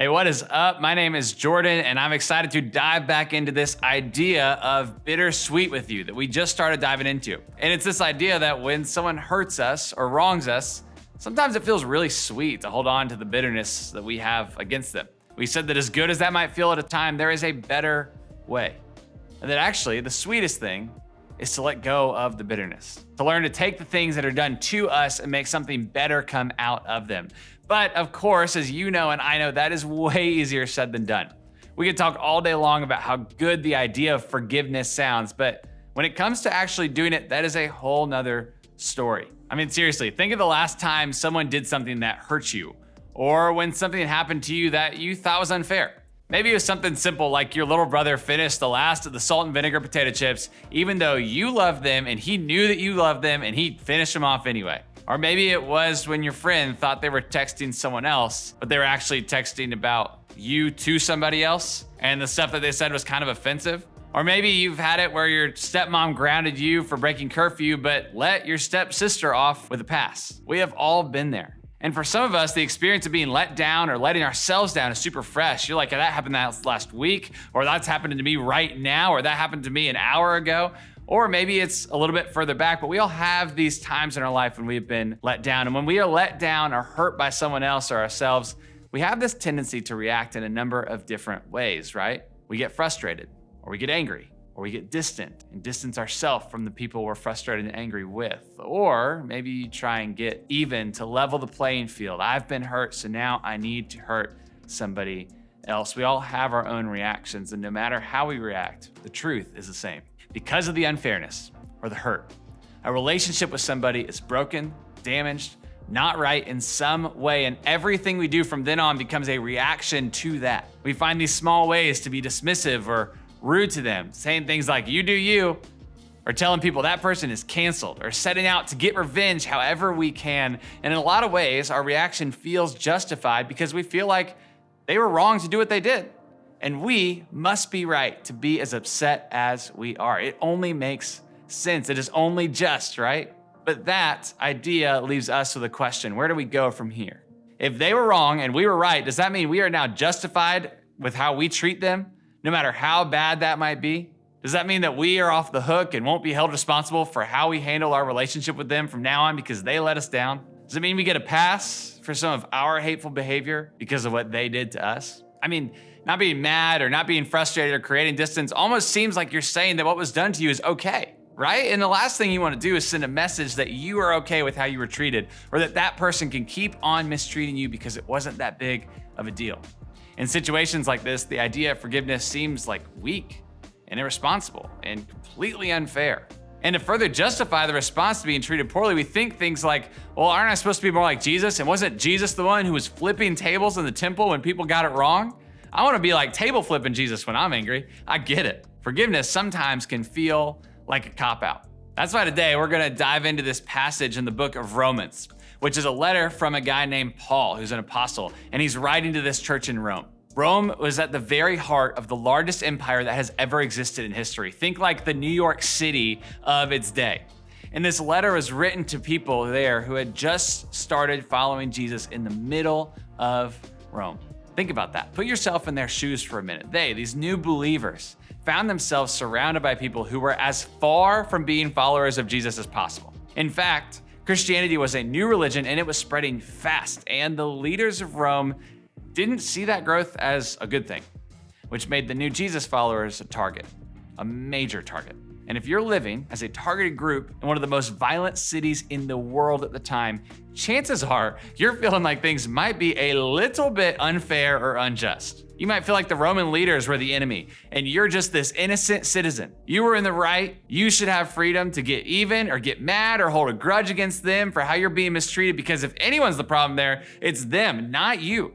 Hey, what is up? My name is Jordan, and I'm excited to dive back into this idea of bittersweet with you that we just started diving into. And it's this idea that when someone hurts us or wrongs us, sometimes it feels really sweet to hold on to the bitterness that we have against them. We said that as good as that might feel at a time, there is a better way. And that actually the sweetest thing is to let go of the bitterness, to learn to take the things that are done to us and make something better come out of them. But of course, as you know and I know, that is way easier said than done. We could talk all day long about how good the idea of forgiveness sounds, but when it comes to actually doing it, that is a whole nother story. I mean, seriously, think of the last time someone did something that hurt you, or when something happened to you that you thought was unfair. Maybe it was something simple like your little brother finished the last of the salt and vinegar potato chips, even though you loved them and he knew that you loved them and he finished them off anyway. Or maybe it was when your friend thought they were texting someone else, but they were actually texting about you to somebody else, and the stuff that they said was kind of offensive. Or maybe you've had it where your stepmom grounded you for breaking curfew, but let your stepsister off with a pass. We have all been there. And for some of us, the experience of being let down or letting ourselves down is super fresh. You're like, that happened last week, or that's happening to me right now, or that happened to me an hour ago. Or maybe it's a little bit further back, but we all have these times in our life when we've been let down. And when we are let down or hurt by someone else or ourselves, we have this tendency to react in a number of different ways, right? We get frustrated, or we get angry, or we get distant and distance ourselves from the people we're frustrated and angry with. Or maybe you try and get even to level the playing field. I've been hurt, so now I need to hurt somebody else. We all have our own reactions, and no matter how we react, the truth is the same. Because of the unfairness or the hurt, a relationship with somebody is broken, damaged, not right in some way, and everything we do from then on becomes a reaction to that. We find these small ways to be dismissive or rude to them, saying things like, you do you, or telling people that person is canceled, or setting out to get revenge however we can. And in a lot of ways, our reaction feels justified because we feel like they were wrong to do what they did. And we must be right to be as upset as we are. It only makes sense. It is only just, right? But that idea leaves us with a question. Where do we go from here? If they were wrong and we were right, does that mean we are now justified with how we treat them, no matter how bad that might be? Does that mean that we are off the hook and won't be held responsible for how we handle our relationship with them from now on because they let us down? Does it mean we get a pass for some of our hateful behavior because of what they did to us? I mean, not being mad or not being frustrated or creating distance almost seems like you're saying that what was done to you is okay, right? And the last thing you want to do is send a message that you are okay with how you were treated, or that that person can keep on mistreating you because it wasn't that big of a deal. In situations like this, the idea of forgiveness seems like weak and irresponsible and completely unfair. And to further justify the response to being treated poorly, we think things like, well, aren't I supposed to be more like Jesus? And wasn't Jesus the one who was flipping tables in the temple when people got it wrong? I want to be like table flipping Jesus when I'm angry. I get it. Forgiveness sometimes can feel like a cop-out. That's why today we're going to dive into this passage in the book of Romans, which is a letter from a guy named Paul, who's an apostle, and he's writing to this church in Rome. Rome was at the very heart of the largest empire that has ever existed in history. Think like the New York City of its day. And this letter was written to people there who had just started following Jesus in the middle of Rome. Think about that. Put yourself in their shoes for a minute. They, these new believers, found themselves surrounded by people who were as far from being followers of Jesus as possible. In fact, Christianity was a new religion and it was spreading fast. And the leaders of Rome didn't see that growth as a good thing, which made the new Jesus followers a target, a major target. And if you're living as a targeted group in one of the most violent cities in the world at the time, chances are you're feeling like things might be a little bit unfair or unjust. You might feel like the Roman leaders were the enemy and you're just this innocent citizen. You were in the right. You should have freedom to get even or get mad or hold a grudge against them for how you're being mistreated, because if anyone's the problem there, it's them, not you.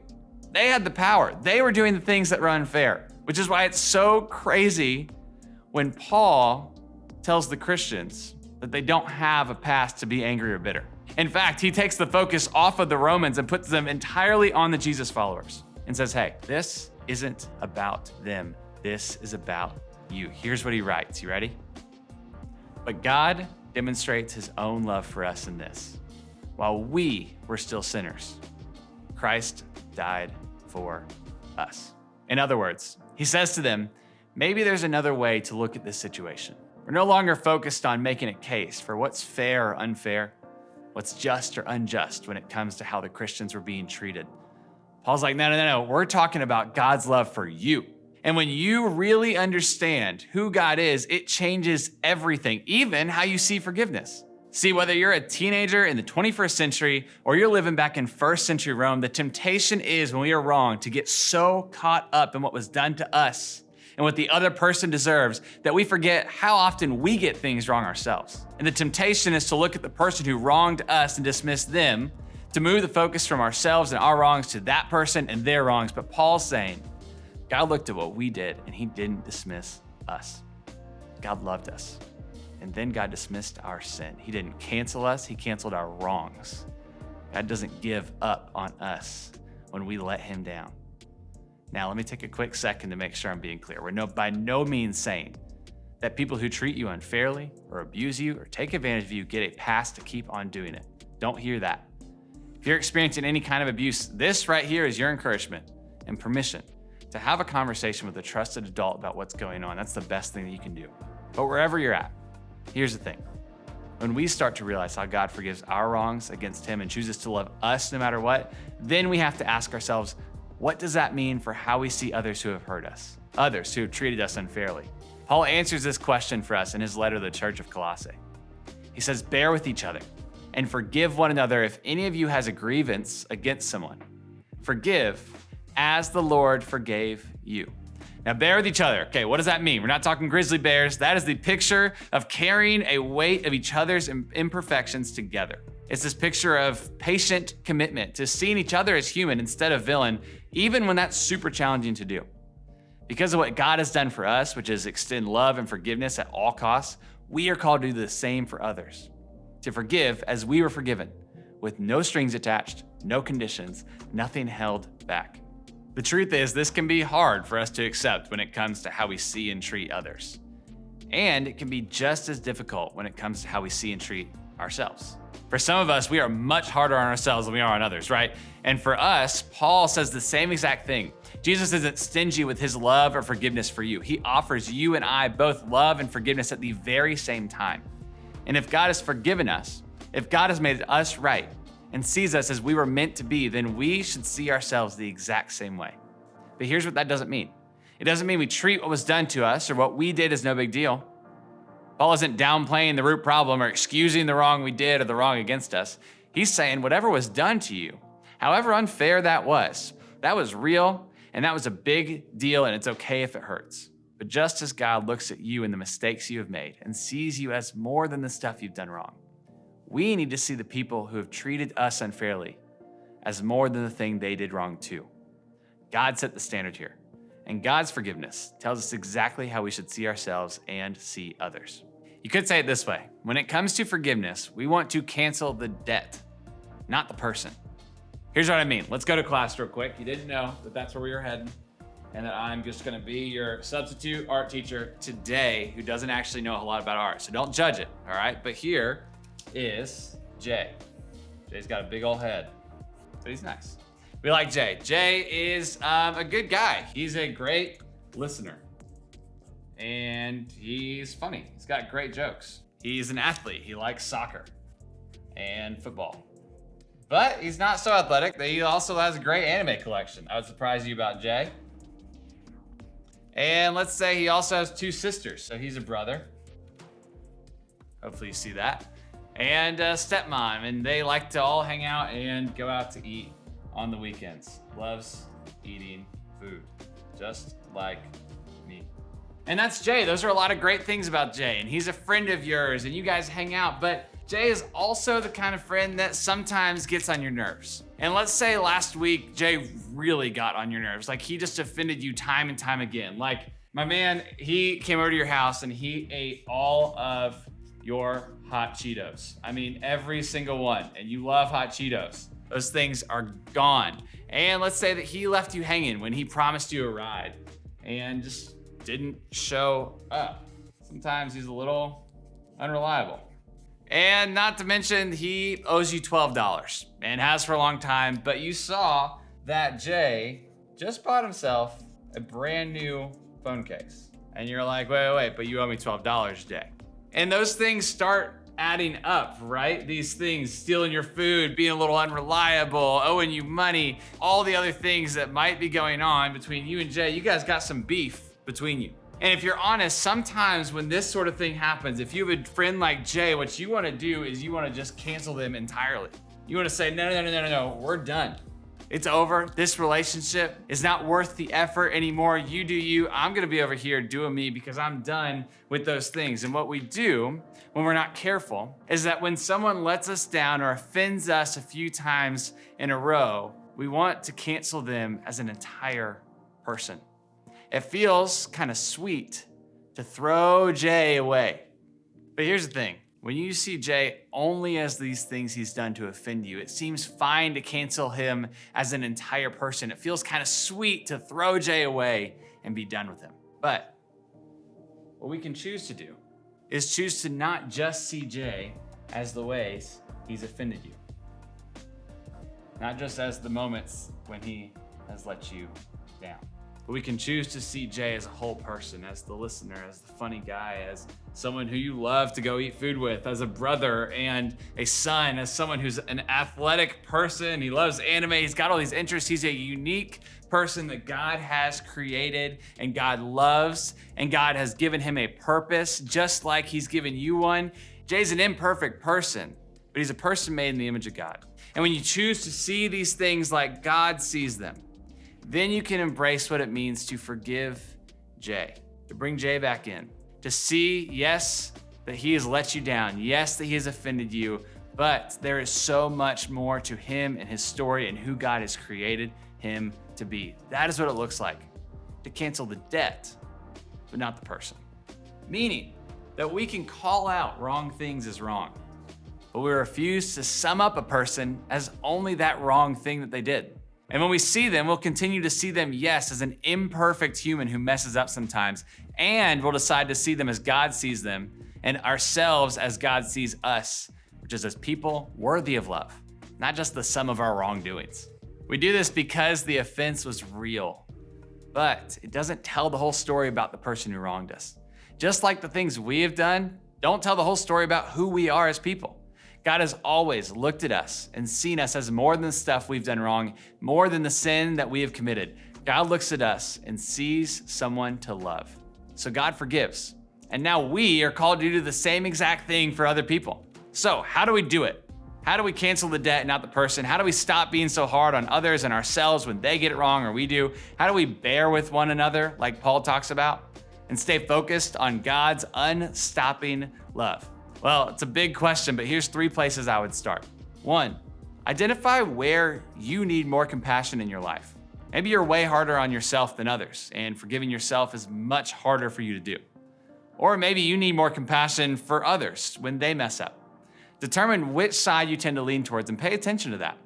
They had the power. They were doing the things that were unfair, which is why it's so crazy when Paul tells the Christians that they don't have a past to be angry or bitter. In fact, he takes the focus off of the Romans and puts them entirely on the Jesus followers and says, hey, this isn't about them. This is about you. Here's what he writes. You ready? But God demonstrates his own love for us in this. While we were still sinners, Christ died for us. In other words, he says to them, maybe there's another way to look at this situation. We're no longer focused on making a case for what's fair or unfair, what's just or unjust when it comes to how the Christians were being treated. Paul's like, no. We're talking about God's love for you. And when you really understand who God is, it changes everything, even how you see forgiveness. See, whether you're a teenager in the 21st century or you're living back in first century Rome, the temptation is when we are wrong to get so caught up in what was done to us and what the other person deserves that we forget how often we get things wrong ourselves. And the temptation is to look at the person who wronged us and dismiss them, to move the focus from ourselves and our wrongs to that person and their wrongs. But Paul's saying, God looked at what we did and he didn't dismiss us. God loved us. And then God dismissed our sin. He didn't cancel us, he canceled our wrongs. God doesn't give up on us when we let him down. Now, let me take a quick second to make sure I'm being clear. We're by no means saying that people who treat you unfairly or abuse you or take advantage of you get a pass to keep on doing it. Don't hear that. If you're experiencing any kind of abuse, this right here is your encouragement and permission to have a conversation with a trusted adult about what's going on. That's the best thing that you can do. But wherever you're at, here's the thing. When we start to realize how God forgives our wrongs against him and chooses to love us no matter what, then we have to ask ourselves, what does that mean for how we see others who have hurt us, others who have treated us unfairly? Paul answers this question for us in his letter to the church of Colossae. He says, bear with each other and forgive one another if any of you has a grievance against someone. Forgive as the Lord forgave you. Now, bear with each other. Okay, what does that mean? We're not talking grizzly bears. That is the picture of carrying a weight of each other's imperfections together. It's this picture of patient commitment to seeing each other as human instead of villain, even when that's super challenging to do. Because of what God has done for us, which is extend love and forgiveness at all costs, we are called to do the same for others. To forgive as we were forgiven, with no strings attached, no conditions, nothing held back. The truth is, this can be hard for us to accept when it comes to how we see and treat others. And it can be just as difficult when it comes to how we see and treat ourselves. For some of us, we are much harder on ourselves than we are on others, right? And for us, Paul says the same exact thing. Jesus isn't stingy with his love or forgiveness for you. He offers you and I both love and forgiveness at the very same time. And if God has forgiven us, if God has made us right, and sees us as we were meant to be, then we should see ourselves the exact same way. But here's what that doesn't mean. It doesn't mean we treat what was done to us or what we did as no big deal. Paul isn't downplaying the root problem or excusing the wrong we did or the wrong against us. He's saying whatever was done to you, however unfair that was real and that was a big deal, and it's okay if it hurts. But just as God looks at you and the mistakes you have made and sees you as more than the stuff you've done wrong, we need to see the people who have treated us unfairly as more than the thing they did wrong too. God set the standard here, and God's forgiveness tells us exactly how we should see ourselves and see others. You could say it this way. When it comes to forgiveness, we want to cancel the debt, not the person. Here's what I mean. Let's go to class real quick. You didn't know that that's where we were heading, and that I'm just gonna be your substitute art teacher today who doesn't actually know a whole lot about art. So don't judge it, all right? But here is Jay. Jay's got a big old head, but he's nice. We like Jay. Jay is a good guy. He's a great listener, and he's funny. He's got great jokes. He's an athlete. He likes soccer and football, but he's not so athletic. He also has a great anime collection. I would surprise you about Jay. And let's say he also has 2 sisters, so he's a brother. Hopefully you see that. And a stepmom, and they like to all hang out and go out to eat on the weekends. Loves eating food, just like me. And that's Jay. Those are a lot of great things about Jay, and he's a friend of yours, and you guys hang out, but Jay is also the kind of friend that sometimes gets on your nerves. And let's say last week, Jay really got on your nerves. Like, he just offended you time and time again. Like, my man, he came over to your house and he ate all of your hot Cheetos. I mean, every single one, and you love hot Cheetos. Those things are gone. And let's say that he left you hanging when he promised you a ride and just didn't show up. Sometimes he's a little unreliable. And not to mention, he owes you $12 and has for a long time, but you saw that Jay just bought himself a brand new phone case. And you're like, wait, but you owe me $12, Jay. And those things start adding up, right? These things, stealing your food, being a little unreliable, owing you money, all the other things that might be going on between you and Jay. You guys got some beef between you. And if you're honest, sometimes when this sort of thing happens, if you have a friend like Jay, what you want to do is you want to just cancel them entirely. You want to say, no, we're done. It's over. This relationship is not worth the effort anymore. You do you. I'm going to be over here doing me because I'm done with those things. And what we do when we're not careful is that when someone lets us down or offends us a few times in a row, we want to cancel them as an entire person. It feels kind of sweet to throw Jay away. But here's the thing. When you see Jay only as these things he's done to offend you, it seems fine to cancel him as an entire person. It feels kind of sweet to throw Jay away and be done with him. But what we can choose to do is choose to not just see Jay as the ways he's offended you. Not just as the moments when he has let you down. But we can choose to see Jay as a whole person, as the listener, as the funny guy, as someone who you love to go eat food with, as a brother and a son, as someone who's an athletic person. He loves anime. He's got all these interests. He's a unique person that God has created and God loves, and God has given him a purpose, just like he's given you one. Jay's an imperfect person, but he's a person made in the image of God. And when you choose to see these things like God sees them, then you can embrace what it means to forgive Jay, to bring Jay back in, to see, yes, that he has let you down, yes, that he has offended you, but there is so much more to him and his story and who God has created him to be. That is what it looks like, to cancel the debt, but not the person. Meaning that we can call out wrong things as wrong, but we refuse to sum up a person as only that wrong thing that they did. And when we see them, we'll continue to see them, yes, as an imperfect human who messes up sometimes, and we'll decide to see them as God sees them and ourselves as God sees us, which is as people worthy of love, not just the sum of our wrongdoings. We do this because the offense was real, but it doesn't tell the whole story about the person who wronged us. Just like the things we have done don't tell the whole story about who we are as people. God has always looked at us and seen us as more than the stuff we've done wrong, more than the sin that we have committed. God looks at us and sees someone to love. So God forgives. And now we are called to do the same exact thing for other people. So how do we do it? How do we cancel the debt, not the person? How do we stop being so hard on others and ourselves when they get it wrong or we do? How do we bear with one another, like Paul talks about, and stay focused on God's unstopping love? Well, it's a big question, but here's 3 places I would start. 1, identify where you need more compassion in your life. Maybe you're way harder on yourself than others, and forgiving yourself is much harder for you to do. Or maybe you need more compassion for others when they mess up. Determine which side you tend to lean towards and pay attention to that.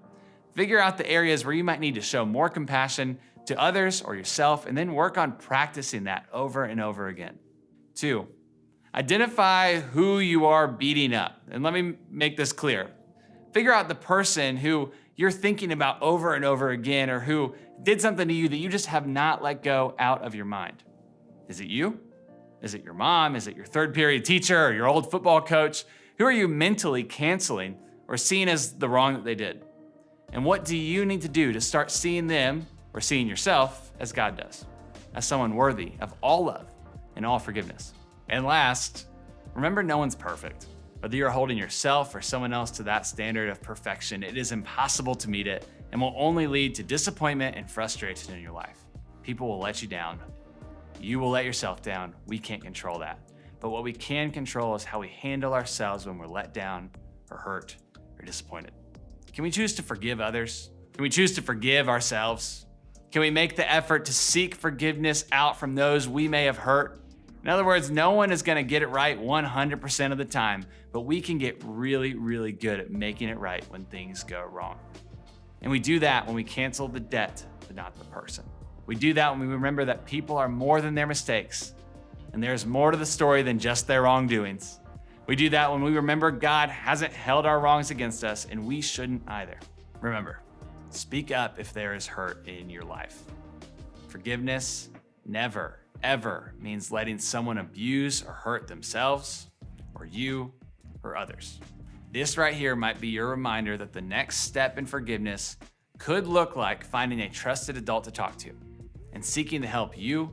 Figure out the areas where you might need to show more compassion to others or yourself, and then work on practicing that over and over again. 2, identify who you are beating up. And let me make this clear. Figure out the person who you're thinking about over and over again, or who did something to you that you just have not let go out of your mind. Is it you? Is it your mom? Is it your third period teacher or your old football coach? Who are you mentally canceling or seeing as the wrong that they did? And what do you need to do to start seeing them or seeing yourself as God does, as someone worthy of all love and all forgiveness? And last, remember no one's perfect. Whether you're holding yourself or someone else to that standard of perfection, it is impossible to meet it and will only lead to disappointment and frustration in your life. People will let you down. You will let yourself down. We can't control that. But what we can control is how we handle ourselves when we're let down or hurt or disappointed. Can we choose to forgive others? Can we choose to forgive ourselves? Can we make the effort to seek forgiveness out from those we may have hurt? In other words, no one is gonna get it right 100% of the time, but we can get really, really good at making it right when things go wrong. And we do that when we cancel the debt, but not the person. We do that when we remember that people are more than their mistakes, and there's more to the story than just their wrongdoings. We do that when we remember God hasn't held our wrongs against us, and we shouldn't either. Remember, speak up if there is hurt in your life. Forgiveness never, ever means letting someone abuse or hurt themselves, or you, or others. This right here might be your reminder that the next step in forgiveness could look like finding a trusted adult to talk to and seeking the help you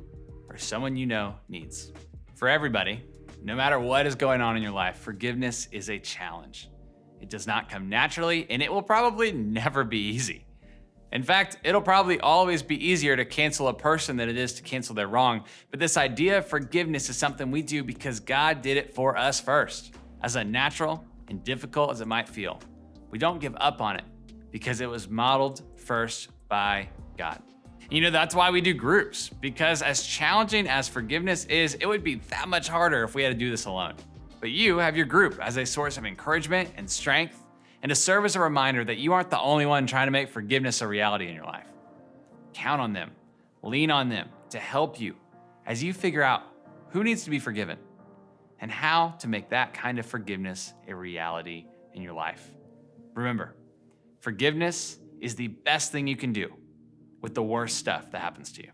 or someone you know needs. For everybody, no matter what is going on in your life, forgiveness is a challenge. It does not come naturally, and it will probably never be easy. In fact, it'll probably always be easier to cancel a person than it is to cancel their wrong. But this idea of forgiveness is something we do because God did it for us first. As unnatural and difficult as it might feel, we don't give up on it because it was modeled first by God. You know, that's why we do groups, because as challenging as forgiveness is, it would be that much harder if we had to do this alone. But you have your group as a source of encouragement and strength, and to serve as a reminder that you aren't the only one trying to make forgiveness a reality in your life. Count on them, lean on them to help you as you figure out who needs to be forgiven and how to make that kind of forgiveness a reality in your life. Remember, forgiveness is the best thing you can do with the worst stuff that happens to you.